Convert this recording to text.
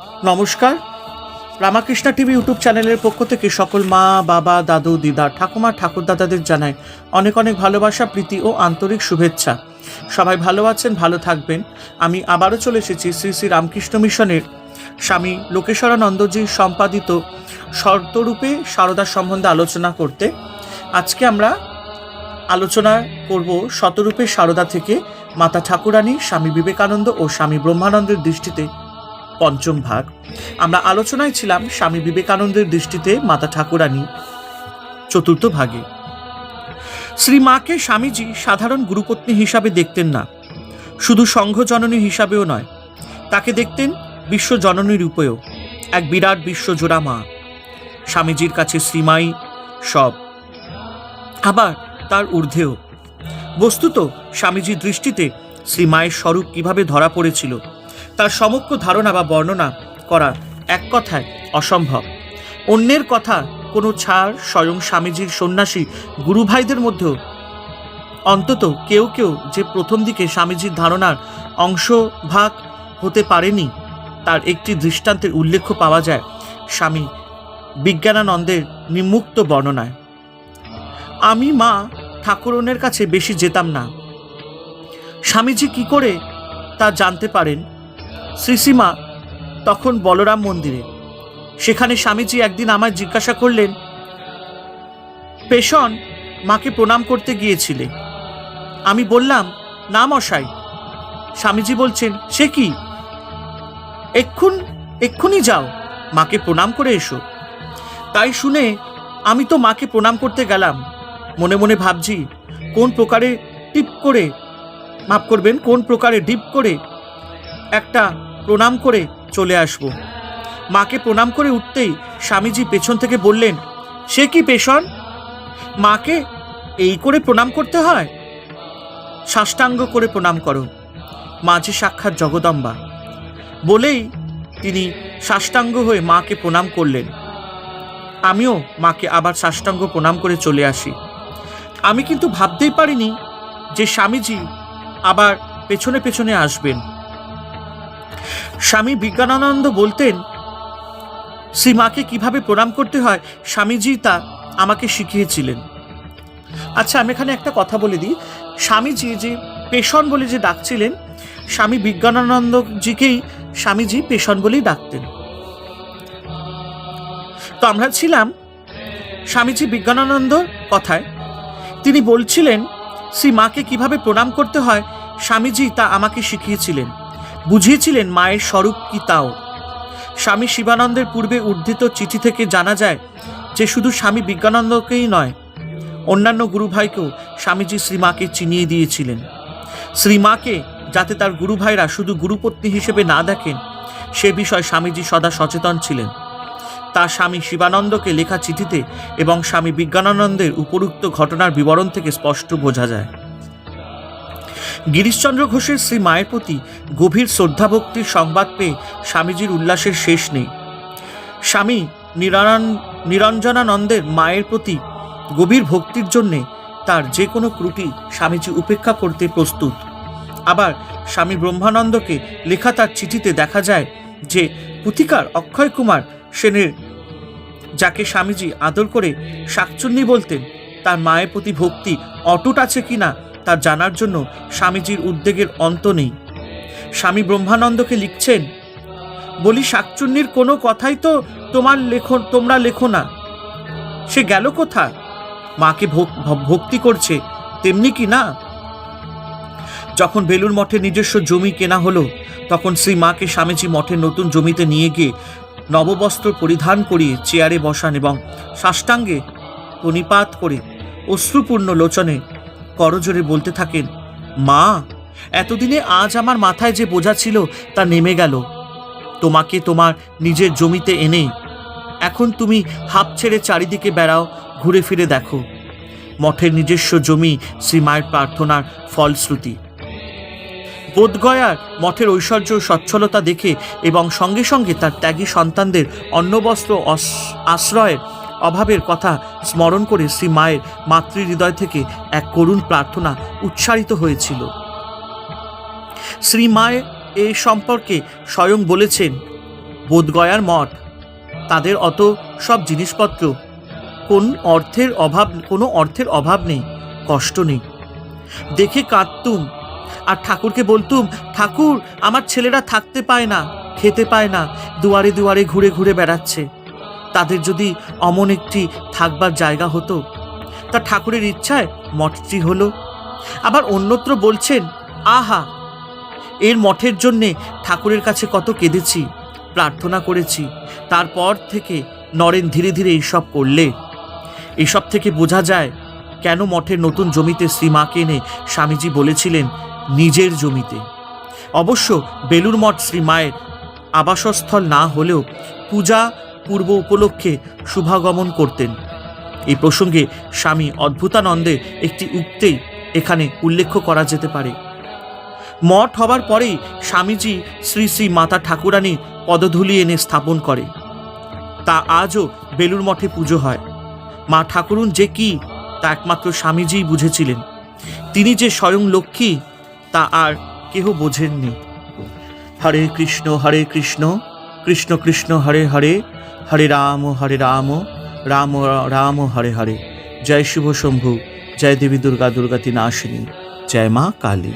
নমস্কার। Ramakrishna TV YouTube চ্যানেলের পক্ষ থেকে সকল মা, বাবা, দাদু, দিদা, ঠাকুমা, ঠাকুরদাদাদের জানাই অনেক অনেক ভালোবাসা, প্রীতি ও আন্তরিক শুভেচ্ছা। সবাই ভালো আছেন, ভালো থাকবেন। আমি আবারও চলে এসেছি শ্রী শ্রী রামকৃষ্ণ মিশনের স্বামী লোকেশ্বরানন্দজি সম্পাদিত শর্তরূপে সারদা সম্বন্ধে আলোচনা করতে। আজকে আমরা আলোচনা করব শতরূপে সারদা থেকে মাতা ঠাকুরানী, স্বামী বিবেকানন্দ ও স্বামী ব্রহ্মানন্দের দৃষ্টিতে পঞ্চম ভাগ। আমরা আলোচনায় ছিলাম স্বামী বিবেকানন্দের দৃষ্টিতে মাতা ঠাকুরানী চতুর্থ ভাগে। শ্রীমাকে স্বামীজি সাধারণ গুরুপত্নী হিসাবে দেখতেন না, শুধু সংঘ জননী হিসাবেও নয়, তাকে দেখতেন বিশ্বজননী রূপেও, এক বিরাট বিশ্বজোড়া মা। স্বামীজির কাছে শ্রীমাই সব, আবার তার ঊর্ধ্বেও। বস্তুত স্বামীজির দৃষ্টিতে শ্রীমায়ের স্বরূপ কিভাবে ধরা পড়েছিল তার সমগ্র ধারণা বা বর্ণনা করা এক কথায় অসম্ভব। অন্যের কথা কোনো ছাড়, স্বয়ং স্বামীজির সন্ন্যাসী গুরুভাইদের মধ্যেও অন্তত কেউ কেউ যে প্রথম দিকে স্বামীজির ধারণার অংশভাগ হতে পারেনি, তার একটি দৃষ্টান্তের উল্লেখ পাওয়া যায় স্বামী বিজ্ঞানানন্দের নিম্মুক্ত বর্ণনায়। আমি মা ঠাকুরনের কাছে বেশি যেতাম না। স্বামীজি কি করে তা জানতে পারেন? শ্রীসীমা তখন বলরাম মন্দিরে। সেখানে স্বামীজি একদিন আমায় জিজ্ঞাসা করলেন, পেশন মাকে প্রণাম করতে গিয়েছিলে? আমি বললাম, না মশাই। স্বামীজি বলছেন, সে কি? এক্ষুনি যাও, মাকে প্রণাম করে এসো। তাই শুনে আমি তো মাকে প্রণাম করতে গেলাম। মনে মনে ভাবছি কোন প্রকারে ডিপ করে একটা প্রণাম করে চলে আসব। মাকে প্রণাম করে উঠতেই স্বামীজি পেছন থেকে বললেন, সে কি পেশন, মাকে এই করে প্রণাম করতে হয়? সাষ্টাঙ্গ করে প্রণাম করো, মা যে সাক্ষাৎ জগদম্বা। বলেই তিনি সাষ্টাঙ্গ হয়ে মাকে প্রণাম করলেন। আমিও মাকে আবার সাষ্টাঙ্গ প্রণাম করে চলে আসি। আমি কিন্তু ভাবতেই পারিনি যে স্বামীজি আবার পেছনে পেছনে আসবেন। স্বামী বিজ্ঞানানন্দ বলতেন, শ্রীমাকে কিভাবে প্রণাম করতে হয় স্বামীজি তা আমাকে শিখিয়েছিলেন। আচ্ছা, আমি এখানে একটা কথা বলে দিই। স্বামীজি যে পেশন বলে যে ডাকছিলেন, স্বামী বিজ্ঞানানন্দজিকেই স্বামীজি পেশন বলেই ডাকতেন। তো আমরা ছিলাম স্বামীজি বিজ্ঞানানন্দর কথায়। তিনি বলছিলেন, শ্রীমাকে কিভাবে প্রণাম করতে হয় স্বামীজি তা আমাকে শিখিয়েছিলেন, বুঝিয়েছিলেন মায়ের স্বরূপ কি তাও। স্বামী শিবানন্দের পূর্বে উদ্ধৃত চিঠি থেকে জানা যায় যে শুধু স্বামী বিজ্ঞানানন্দকেই নয়, অন্যান্য গুরুভাইকেও স্বামীজি শ্রীমাকে চিনিয়ে দিয়েছিলেন। শ্রীমাকে যাতে তার গুরুভাইরা শুধু গুরুপত্নী হিসেবে না দেখেন, সে বিষয়ে স্বামীজি সদা সচেতন ছিলেন। তা স্বামী শিবানন্দকে লেখা চিঠিতে এবং স্বামী বিজ্ঞানানন্দের উপরোক্ত ঘটনার বিবরণ থেকে স্পষ্ট বোঝা যায়। গিরিশচন্দ্র ঘোষের শ্রী মায়ের প্রতি গভীর শ্রদ্ধাভক্তির সংবাদ পেয়ে স্বামীজির উল্লাসের শেষ নেই। স্বামী নিরঞ্জনানন্দের মায়ের প্রতি গভীর ভক্তির জন্যে তার যে কোনো ত্রুটি স্বামীজি উপেক্ষা করতে প্রস্তুত। আবার স্বামী ব্রহ্মানন্দকে লেখা তার চিঠিতে দেখা যায় যে পুথিকার অক্ষয় কুমার সেনের, যাকে স্বামীজি আদর করে শাকচুন্নি বলতেন, তার মায়ের প্রতি ভক্তি অটুট আছে কিনা তা জানার জন্য স্বামীজির উদ্বেগের অন্ত নেই। স্বামী ব্রহ্মানন্দকে লিখছেন, বলি শাকচুন্নির কোনো কথাই তো তোমরা লেখো না, সে গেল কোথা? মাকে ভক্তি করছে তেমনি কি না? যখন বেলুর মঠে নিজস্ব জমি কেনা হলো, তখন শ্রীমাকে স্বামীজি মঠের নতুন জমিতে নিয়ে গিয়ে নববস্ত্র পরিধান করিয়ে চেয়ারে বসান এবং সাষ্টাঙ্গে প্রণিপাত করে অশ্রুপূর্ণ লোচনে করজোরে বলতে থাকেন, মা, এতদিনে আজ আমার মাথায় যে বোঝা ছিল তা নেমে গেল। তোমাকে তোমার নিজের জমিতে এনে এখন তুমি হাঁপ ছেড়ে চারিদিকে বেড়াও, ঘুরে ফিরে দেখো। মঠের নিজস্ব জমি শ্রীমায়ের প্রার্থনার ফলশ্রুতি। বোধগয়ার মঠের ঐশ্বর্য সচ্ছলতা দেখে এবং সঙ্গে সঙ্গে তার ত্যাগী সন্তানদের অন্নবস্ত্র আশ্রয়ের অভাবের কথা স্মরণ করে শ্রী মায়ের মাতৃহৃদয় থেকে এক করুণ প্রার্থনা উচ্চারিত হয়েছিল। শ্রী মায়ের এ সম্পর্কে স্বয়ং বলেছেন, বোধগয়ার মঠ, তাদের অত সব জিনিসপত্র, কোনো অর্থের অভাব নেই, কষ্ট নেই। দেখে কাঁদতুম আর ঠাকুরকে বলতুম, ঠাকুর, আমার ছেলেরা থাকতে পায় না, খেতে পায় না, দুয়ারে দুয়ারে ঘুরে ঘুরে বেড়াচ্ছে, তাদের যদি অমন একটি থাকবার জায়গা হতো। তা ঠাকুরের ইচ্ছায় মঠটি হলো। আবার অন্যত্র বলছেন, আহা, এর মঠের জন্যে ঠাকুরের কাছে কত কেঁদেছি, প্রার্থনা করেছি, তারপর থেকে নরেন ধীরে ধীরে এইসব করলে। এইসব থেকে বোঝা যায় কেন মঠের নতুন জমিতে শ্রীমাকে এনে স্বামীজি বলেছিলেন নিজের জমিতে। অবশ্য বেলুর মঠ শ্রীমায়ের আবাসস্থল না হলেও পূজা পূর্ব উপলক্ষে শুভাগমন করতেন। এই প্রসঙ্গে স্বামী অদ্ভুতানন্দের একটি উক্তিই এখানে উল্লেখ করা যেতে পারে। মঠ হবার পরেই স্বামীজি শ্রী শ্রী মাতা ঠাকুরানীর পদধূলি এনে স্থাপন করে। তা আজও বেলুর মঠে পুজো হয়। মা ঠাকুরুন যে কি তা একমাত্র স্বামীজিই বুঝেছিলেন। তিনি যে স্বয়ং লক্ষ্মী তা আর কেহ বোঝেননি। হরে কৃষ্ণ কৃষ্ণ কৃষ্ণ হরে হরে, হরে রাম রাম রাম হরে হরে। জয় শিব শম্ভু, জয় দেবী দুর্গা দুর্গাতি নাশিনী, জয় মা কালী।